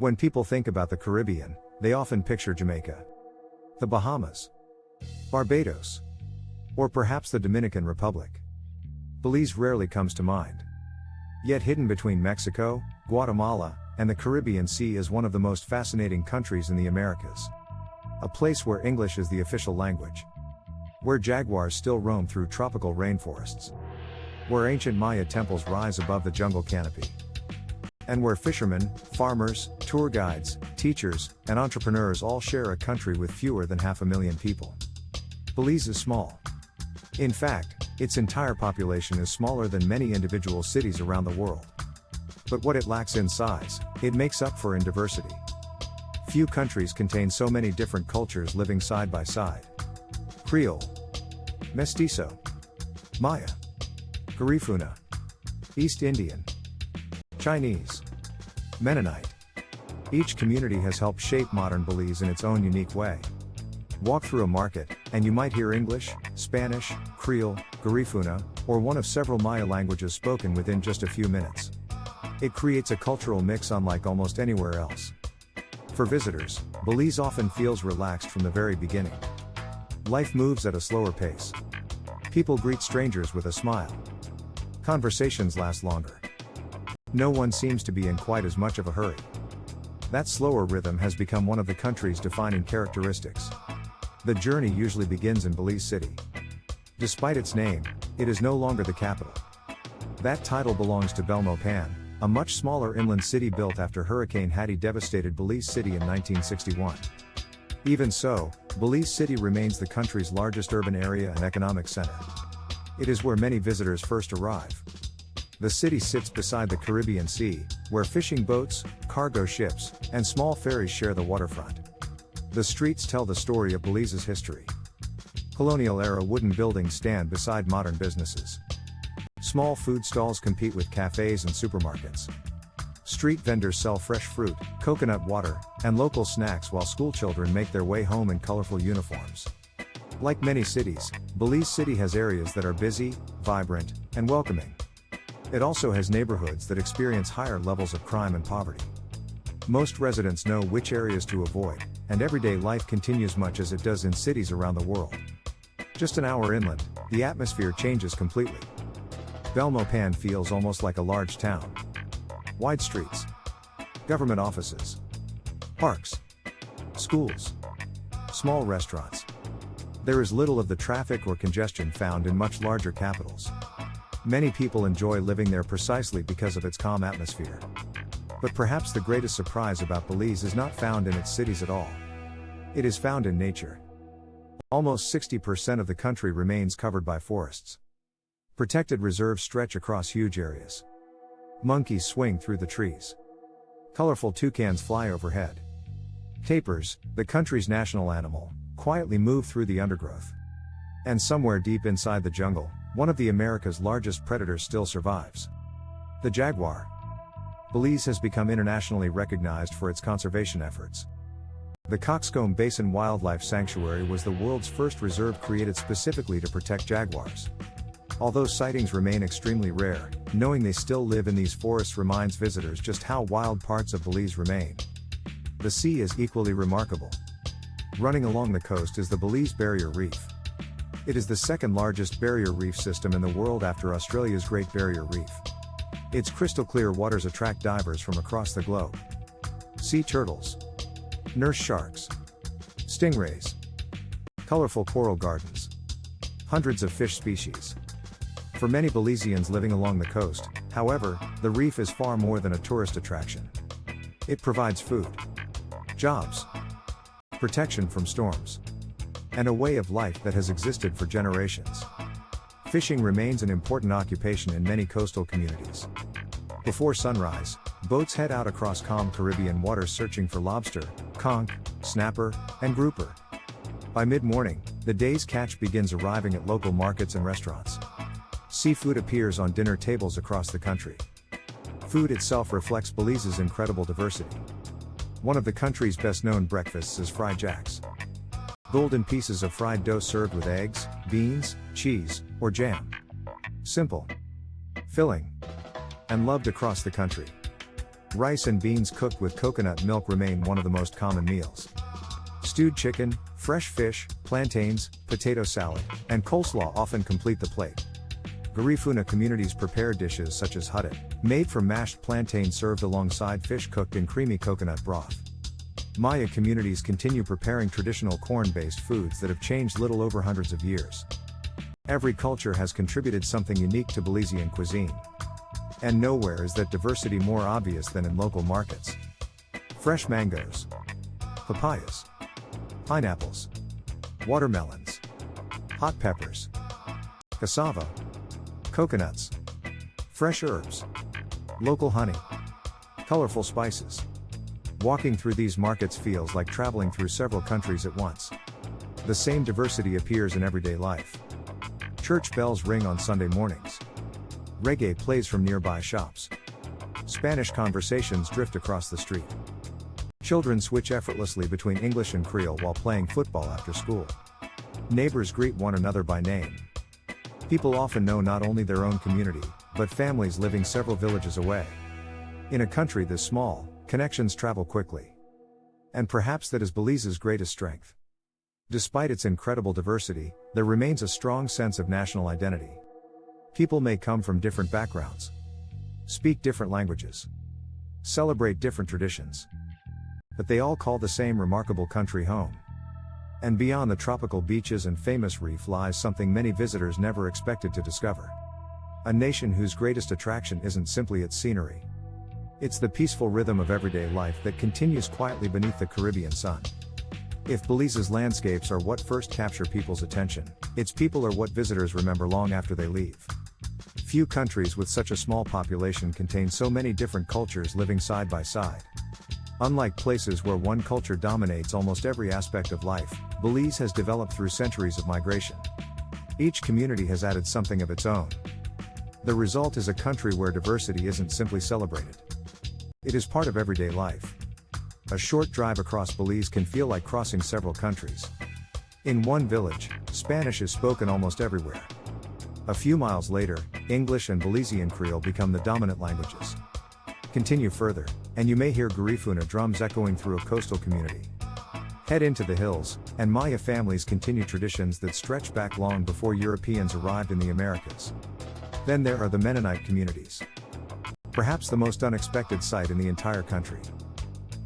When people think about the Caribbean, they often picture Jamaica, the Bahamas, Barbados, or perhaps the Dominican Republic. Belize rarely comes to mind. Yet hidden between Mexico, Guatemala, and the Caribbean Sea is one of the most fascinating countries in the Americas. A place where English is the official language. Where jaguars still roam through tropical rainforests. Where ancient Maya temples rise above the jungle canopy. And where fishermen, farmers, tour guides, teachers, and entrepreneurs all share a country with fewer than 500,000 people. Belize is small. In fact, its entire population is smaller than many individual cities around the world. But what it lacks in size, it makes up for in diversity. Few countries contain so many different cultures living side by side. Creole, Mestizo, Maya, Garifuna, East Indian, Chinese, Mennonite. Each community has helped shape modern Belize in its own unique way. Walk through a market, and you might hear English, Spanish, Creole, Garifuna, or one of several Maya languages spoken within just a few minutes. It creates a cultural mix unlike almost anywhere else. For visitors, Belize often feels relaxed from the very beginning. Life moves at a slower pace. People greet strangers with a smile. Conversations last longer. No one seems to be in quite as much of a hurry. That slower rhythm has become one of the country's defining characteristics. The journey usually begins in Belize City. Despite its name, it is no longer the capital. That title belongs to Belmopan, a much smaller inland city built after Hurricane Hattie devastated Belize City in 1961. Even so, Belize City remains the country's largest urban area and economic center. It is where many visitors first arrive. The city sits beside the Caribbean Sea, where fishing boats, cargo ships, and small ferries share the waterfront. The streets tell the story of Belize's history. Colonial-era wooden buildings stand beside modern businesses. Small food stalls compete with cafes and supermarkets. Street vendors sell fresh fruit, coconut water, and local snacks while schoolchildren make their way home in colorful uniforms. Like many cities, Belize City has areas that are busy, vibrant, and welcoming. It also has neighborhoods that experience higher levels of crime and poverty. Most residents know which areas to avoid, and everyday life continues much as it does in cities around the world. Just an hour inland, the atmosphere changes completely. Belmopan feels almost like a large town. Wide streets, government offices, parks, schools, small restaurants. There is little of the traffic or congestion found in much larger capitals. Many people enjoy living there precisely because of its calm atmosphere. But perhaps the greatest surprise about Belize is not found in its cities at all. It is found in nature. Almost 60% of the country remains covered by forests. Protected reserves stretch across huge areas. Monkeys swing through the trees. Colorful toucans fly overhead. Tapirs, the country's national animal, quietly move through the undergrowth. And somewhere deep inside the jungle, one of the America's largest predators still survives. The jaguar. Belize has become internationally recognized for its conservation efforts. The Coxcomb Basin Wildlife Sanctuary was the world's first reserve created specifically to protect jaguars. Although sightings remain extremely rare, knowing they still live in these forests reminds visitors just how wild parts of Belize remain. The sea is equally remarkable. Running along the coast is the Belize Barrier Reef. It is the second largest barrier reef system in the world after Australia's Great Barrier Reef. Its crystal clear waters attract divers from across the globe. Sea turtles, nurse sharks, stingrays, colorful coral gardens, hundreds of fish species. For many Belizeans living along the coast, however, the reef is far more than a tourist attraction. It provides food, jobs, protection from storms, and a way of life that has existed for generations. Fishing remains an important occupation in many coastal communities. Before sunrise, boats head out across calm Caribbean waters searching for lobster, conch, snapper, and grouper. By mid-morning, the day's catch begins arriving at local markets and restaurants. Seafood appears on dinner tables across the country. Food itself reflects Belize's incredible diversity. One of the country's best-known breakfasts is fried jacks. Golden pieces of fried dough served with eggs, beans, cheese, or jam. Simple, filling, and loved across the country. Rice and beans cooked with coconut milk remain one of the most common meals. Stewed chicken, fresh fish, plantains, potato salad, and coleslaw often complete the plate. Garifuna communities prepare dishes such as hudit, made from mashed plantain served alongside fish cooked in creamy coconut broth. Maya communities continue preparing traditional corn-based foods that have changed little over hundreds of years. Every culture has contributed something unique to Belizean cuisine. And nowhere is that diversity more obvious than in local markets. Fresh mangoes, papayas, pineapples, watermelons, hot peppers, cassava, coconuts, fresh herbs, local honey, colorful spices. Walking through these markets feels like traveling through several countries at once. The same diversity appears in everyday life. Church bells ring on Sunday mornings. Reggae plays from nearby shops. Spanish conversations drift across the street. Children switch effortlessly between English and Creole while playing football after school. Neighbors greet one another by name. People often know not only their own community, but families living several villages away. In a country this small, connections travel quickly. And perhaps that is Belize's greatest strength. Despite its incredible diversity, there remains a strong sense of national identity. People may come from different backgrounds, speak different languages, celebrate different traditions, but they all call the same remarkable country home. And beyond the tropical beaches and famous reef lies something many visitors never expected to discover. A nation whose greatest attraction isn't simply its scenery. It's the peaceful rhythm of everyday life that continues quietly beneath the Caribbean sun. If Belize's landscapes are what first capture people's attention, its people are what visitors remember long after they leave. Few countries with such a small population contain so many different cultures living side by side. Unlike places where one culture dominates almost every aspect of life, Belize has developed through centuries of migration. Each community has added something of its own. The result is a country where diversity isn't simply celebrated. It is part of everyday life. A short drive across Belize can feel like crossing several countries. In one village, Spanish is spoken almost everywhere. A few miles later, English and Belizean Creole become the dominant languages. Continue further, and you may hear Garifuna drums echoing through a coastal community. Head into the hills, and Maya families continue traditions that stretch back long before Europeans arrived in the Americas. Then there are the Mennonite communities. Perhaps the most unexpected sight in the entire country.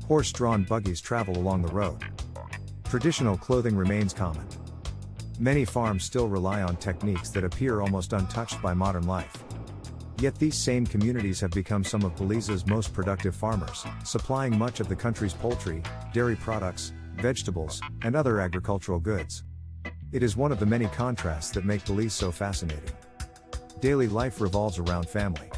Horse-drawn buggies travel along the road. Traditional clothing remains common. Many farms still rely on techniques that appear almost untouched by modern life. Yet these same communities have become some of Belize's most productive farmers, supplying much of the country's poultry, dairy products, vegetables, and other agricultural goods. It is one of the many contrasts that make Belize so fascinating. Daily life revolves around family.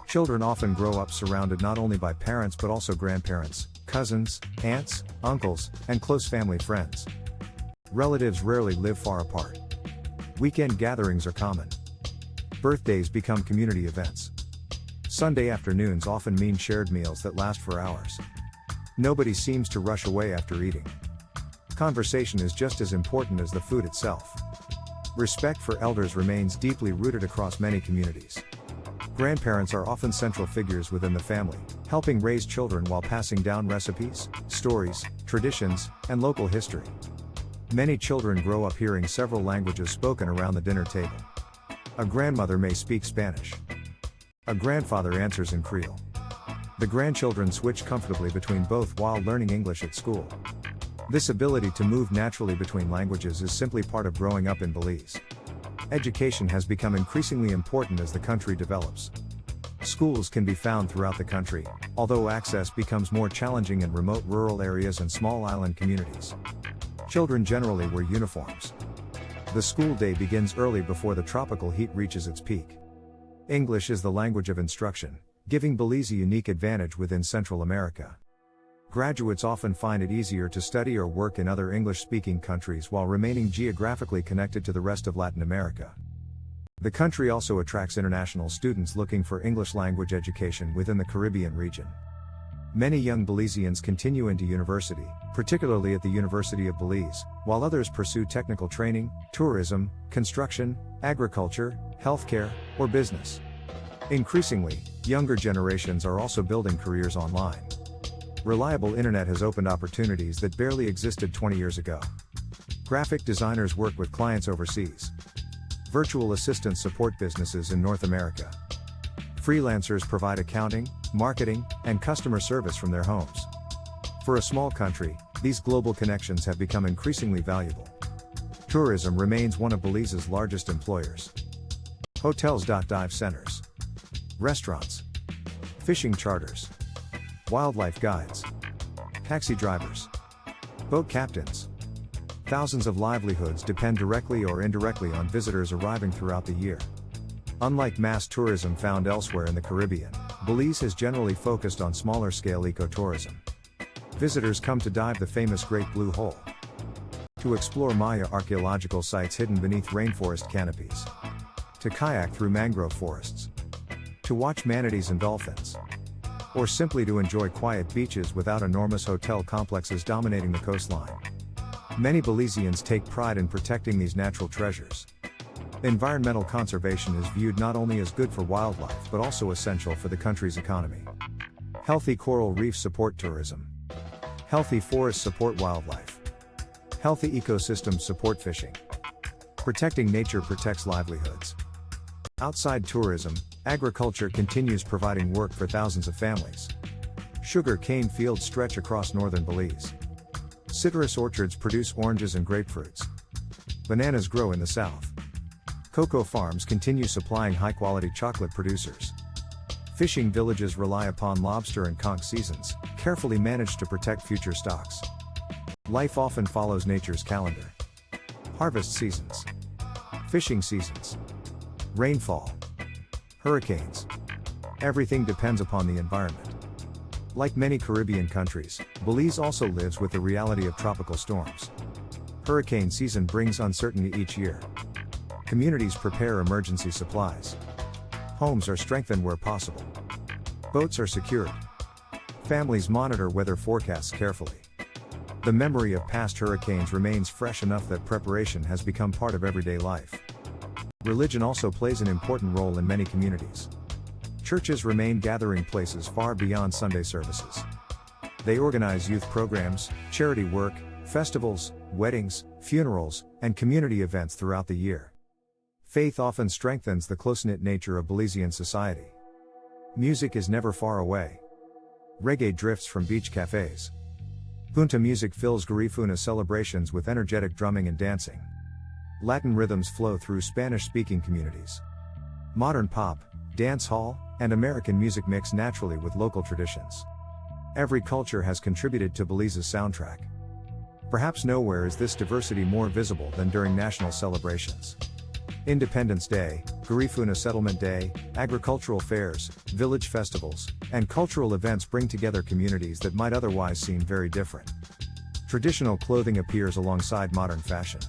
Children often grow up surrounded not only by parents but also grandparents, cousins, aunts, uncles, and close family friends. Relatives rarely live far apart. Weekend gatherings are common. Birthdays become community events. Sunday afternoons often mean shared meals that last for hours. Nobody seems to rush away after eating. Conversation is just as important as the food itself. Respect for elders remains deeply rooted across many communities. Grandparents are often central figures within the family, helping raise children while passing down recipes, stories, traditions, and local history. Many children grow up hearing several languages spoken around the dinner table. A grandmother may speak Spanish. A grandfather answers in Creole. The grandchildren switch comfortably between both while learning English at school. This ability to move naturally between languages is simply part of growing up in Belize. Education has become increasingly important as the country develops. Schools can be found throughout the country, although access becomes more challenging in remote rural areas and small island communities. Children generally wear uniforms. The school day begins early before the tropical heat reaches its peak. English is the language of instruction, giving Belize a unique advantage within Central America. Graduates often find it easier to study or work in other English-speaking countries while remaining geographically connected to the rest of Latin America. The country also attracts international students looking for English language education within the Caribbean region. Many young Belizeans continue into university, particularly at the University of Belize, while others pursue technical training, tourism, construction, agriculture, healthcare, or business. Increasingly, Younger generations are also building careers online. Reliable internet has opened opportunities that barely existed 20 years ago. Graphic designers work with clients overseas. Virtual assistants support businesses in North America. Freelancers provide accounting, marketing, and customer service from their homes. For a small country, these global connections have become increasingly valuable. Tourism remains one of Belize's largest employers. Hotels. Dive centers. Restaurants. Fishing charters. Wildlife guides. Taxi drivers. Boat captains. Thousands of livelihoods depend directly or indirectly on visitors arriving throughout the year. Unlike mass tourism found elsewhere in the Caribbean, Belize has generally focused on smaller-scale ecotourism. Visitors come to dive the famous Great Blue Hole, to explore Maya archaeological sites hidden beneath rainforest canopies, to kayak through mangrove forests, to watch manatees and dolphins, or simply to enjoy quiet beaches without enormous hotel complexes dominating the coastline. Many Belizeans take pride in protecting these natural treasures. Environmental conservation is viewed not only as good for wildlife but also essential for the country's economy. Healthy coral reefs support tourism. Healthy forests support wildlife. Healthy ecosystems support fishing. Protecting nature protects livelihoods. Outside tourism, agriculture continues providing work for thousands of families. Sugar cane fields stretch across northern Belize. Citrus orchards produce oranges and grapefruits. Bananas grow in the south. Cocoa farms continue supplying high-quality chocolate producers. Fishing villages rely upon lobster and conch seasons, carefully managed to protect future stocks. Life often follows nature's calendar. Harvest seasons. Fishing seasons. Rainfall. Hurricanes. Everything depends upon the environment. Like many Caribbean countries, Belize also lives with the reality of tropical storms. Hurricane season brings uncertainty each year. Communities prepare emergency supplies. Homes are strengthened where possible. Boats are secured. Families monitor weather forecasts carefully. The memory of past hurricanes remains fresh enough that preparation has become part of everyday life. Religion also plays an important role in many communities. Churches remain gathering places far beyond Sunday services. They organize youth programs, charity work, festivals, weddings, funerals, and community events throughout the year. Faith often strengthens the close-knit nature of Belizean society. Music is never far away. Reggae drifts from beach cafes. Punta music fills Garifuna celebrations with energetic drumming and dancing. Latin rhythms flow through Spanish-speaking communities. Modern pop, dance hall, and American music mix naturally with local traditions. Every culture has contributed to Belize's soundtrack. Perhaps nowhere is this diversity more visible than during national celebrations. Independence Day, Garifuna Settlement Day, agricultural fairs, village festivals, and cultural events bring together communities that might otherwise seem very different. Traditional clothing appears alongside modern fashion.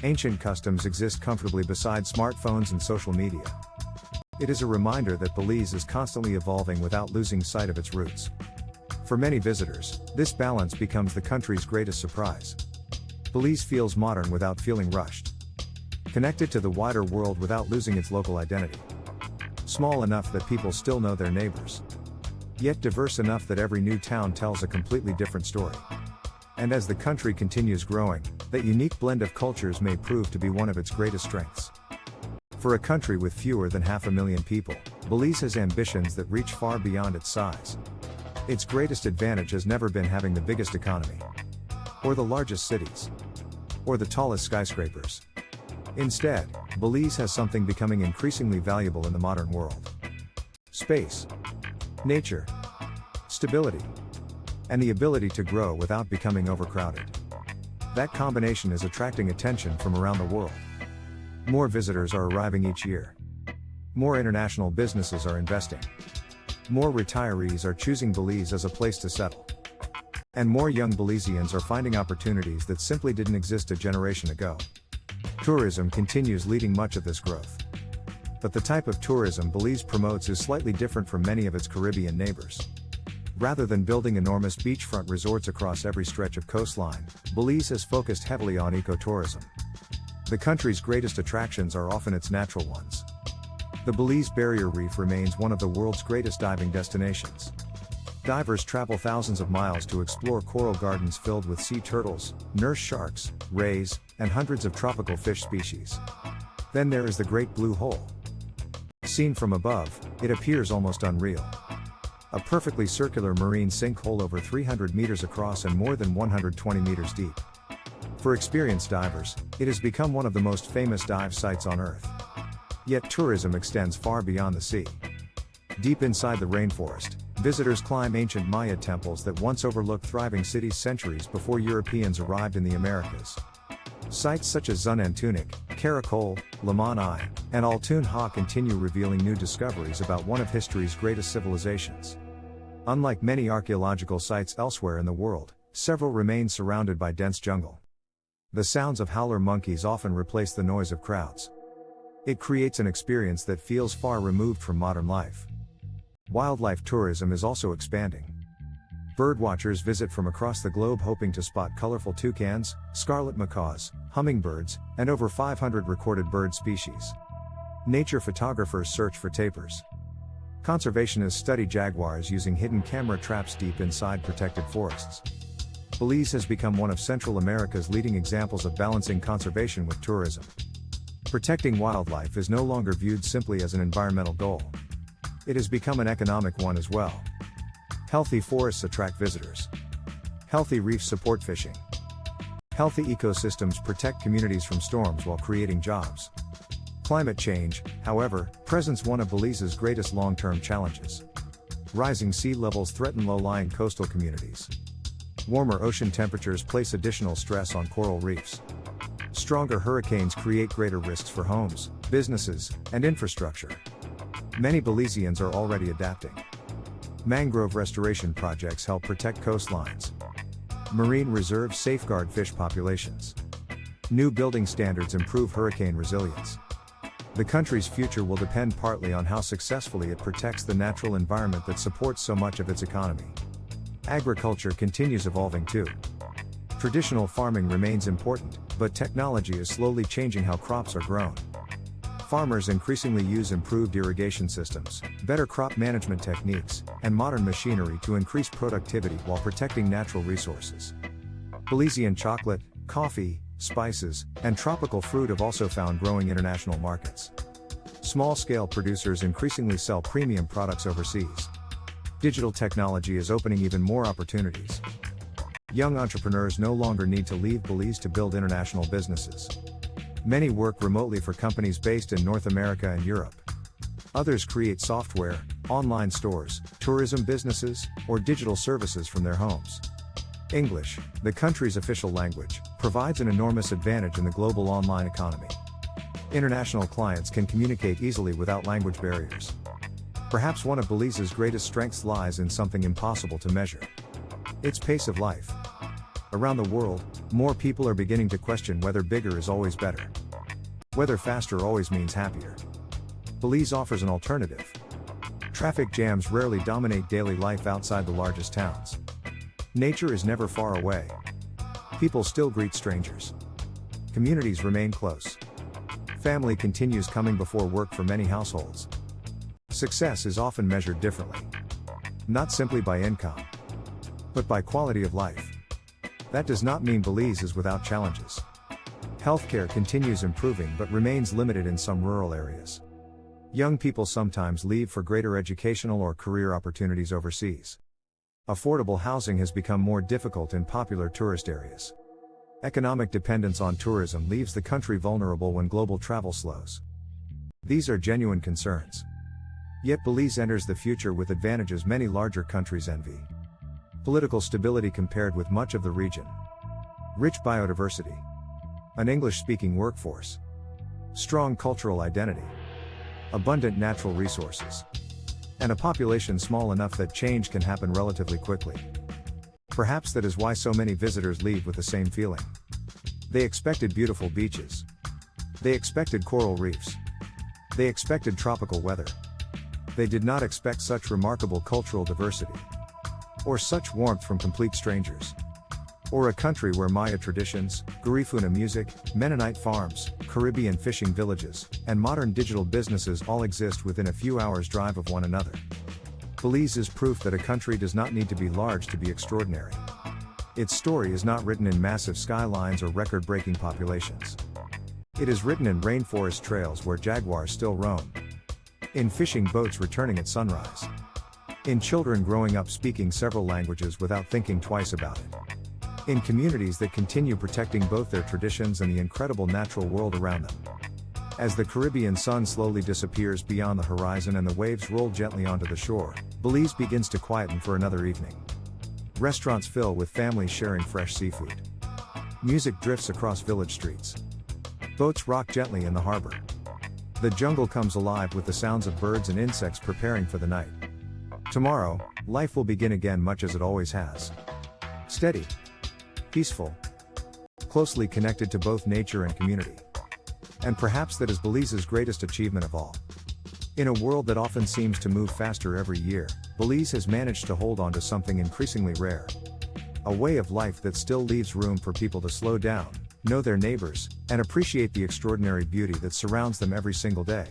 Ancient customs exist comfortably beside smartphones and social media. It is a reminder that Belize is constantly evolving without losing sight of its roots. For many visitors, this balance becomes the country's greatest surprise. Belize feels modern without feeling rushed. Connected to the wider world without losing its local identity. Small enough that people still know their neighbors. Yet diverse enough that every new town tells a completely different story. And as the country continues growing, that unique blend of cultures may prove to be one of its greatest strengths. For a country with fewer than 500,000 people, Belize has ambitions that reach far beyond its size. Its greatest advantage has never been having the biggest economy, or the largest cities, or the tallest skyscrapers. Instead, Belize has something becoming increasingly valuable in the modern world. Space, nature, stability, and the ability to grow without becoming overcrowded. That combination is attracting attention from around the world. More visitors are arriving each year. More international businesses are investing. More retirees are choosing Belize as a place to settle. And more young Belizeans are finding opportunities that simply didn't exist a generation ago. Tourism continues leading much of this growth. But the type of tourism Belize promotes is slightly different from many of its Caribbean neighbors. Rather than building enormous beachfront resorts across every stretch of coastline, Belize has focused heavily on ecotourism. The country's greatest attractions are often its natural ones. The Belize Barrier Reef remains one of the world's greatest diving destinations. Divers travel thousands of miles to explore coral gardens filled with sea turtles, nurse sharks, rays, and hundreds of tropical fish species. Then there is the Great Blue Hole. Seen from above, it appears almost unreal. A perfectly circular marine sinkhole over 300 meters across and more than 120 meters deep. For experienced divers, it has become one of the most famous dive sites on Earth. Yet tourism extends far beyond the sea. Deep inside the rainforest, visitors climb ancient Maya temples that once overlooked thriving cities centuries before Europeans arrived in the Americas. Sites such as Zunantunich, Caracol, Lamon I, and Altun Ha continue revealing new discoveries about one of history's greatest civilizations. Unlike many archaeological sites elsewhere in the world, several remain surrounded by dense jungle. The sounds of howler monkeys often replace the noise of crowds. It creates an experience that feels far removed from modern life. Wildlife tourism is also expanding. Birdwatchers visit from across the globe hoping to spot colorful toucans, scarlet macaws, hummingbirds, and over 500 recorded bird species. Nature photographers search for tapirs. Conservationists study jaguars using hidden camera traps deep inside protected forests. Belize has become one of Central America's leading examples of balancing conservation with tourism. Protecting wildlife is no longer viewed simply as an environmental goal. It has become an economic one as well. Healthy forests attract visitors. Healthy reefs support fishing. Healthy ecosystems protect communities from storms while creating jobs. Climate change, however, presents one of Belize's greatest long-term challenges. Rising sea levels threaten low-lying coastal communities. Warmer ocean temperatures place additional stress on coral reefs. Stronger hurricanes create greater risks for homes, businesses, and infrastructure. Many Belizeans are already adapting. Mangrove restoration projects help protect coastlines. Marine reserves safeguard fish populations. New building standards improve hurricane resilience. The country's future will depend partly on how successfully it protects the natural environment that supports so much of its economy. Agriculture continues evolving too. Traditional farming remains important, but technology is slowly changing how crops are grown. Farmers increasingly use improved irrigation systems, better crop management techniques, and modern machinery to increase productivity while protecting natural resources. Belizean chocolate, coffee, spices, and tropical fruit have also found growing international markets. Small-scale producers increasingly sell premium products overseas. Digital technology is opening even more opportunities. Young entrepreneurs no longer need to leave Belize to build international businesses. Many work remotely for companies based in North America and Europe. Others create software, online stores, tourism businesses, or digital services from their homes. English, the country's official language, provides an enormous advantage in the global online economy. International clients can communicate easily without language barriers. Perhaps one of Belize's greatest strengths lies in something impossible to measure: its pace of life. Around the world, more people are beginning to question whether bigger is always better. Whether faster always means happier. Belize offers an alternative. Traffic jams rarely dominate daily life outside the largest towns. Nature is never far away. People still greet strangers. Communities remain close. Family continues coming before work for many households. Success is often measured differently. Not simply by income, but by quality of life. That does not mean Belize is without challenges. Healthcare continues improving but remains limited in some rural areas. Young people sometimes leave for greater educational or career opportunities overseas. Affordable housing has become more difficult in popular tourist areas. Economic dependence on tourism leaves the country vulnerable when global travel slows. These are genuine concerns. Yet Belize enters the future with advantages many larger countries envy. Political stability compared with much of the region. Rich biodiversity. An English-speaking workforce. Strong cultural identity. Abundant natural resources. And a population small enough that change can happen relatively quickly. Perhaps that is why so many visitors leave with the same feeling. They expected beautiful beaches. They expected coral reefs. They expected tropical weather. They did not expect such remarkable cultural diversity. Or such warmth from complete strangers. Or a country where Maya traditions, Garifuna music, Mennonite farms, Caribbean fishing villages, and modern digital businesses all exist within a few hours' drive of one another. Belize is proof that a country does not need to be large to be extraordinary. Its story is not written in massive skylines or record-breaking populations. It is written in rainforest trails where jaguars still roam. In fishing boats returning at sunrise. In children growing up speaking several languages without thinking twice about it. In communities that continue protecting both their traditions and the incredible natural world around them. As the Caribbean sun slowly disappears beyond the horizon and the waves roll gently onto the shore, Belize begins to quieten for another evening. Restaurants fill with families sharing fresh seafood. Music drifts across village streets. Boats rock gently in the harbor. The jungle comes alive with the sounds of birds and insects preparing for the night. Tomorrow, life will begin again much as it always has. Steady. Peaceful. Closely connected to both nature and community. And perhaps that is Belize's greatest achievement of all. In a world that often seems to move faster every year, Belize has managed to hold on to something increasingly rare. A way of life that still leaves room for people to slow down, know their neighbors, and appreciate the extraordinary beauty that surrounds them every single day.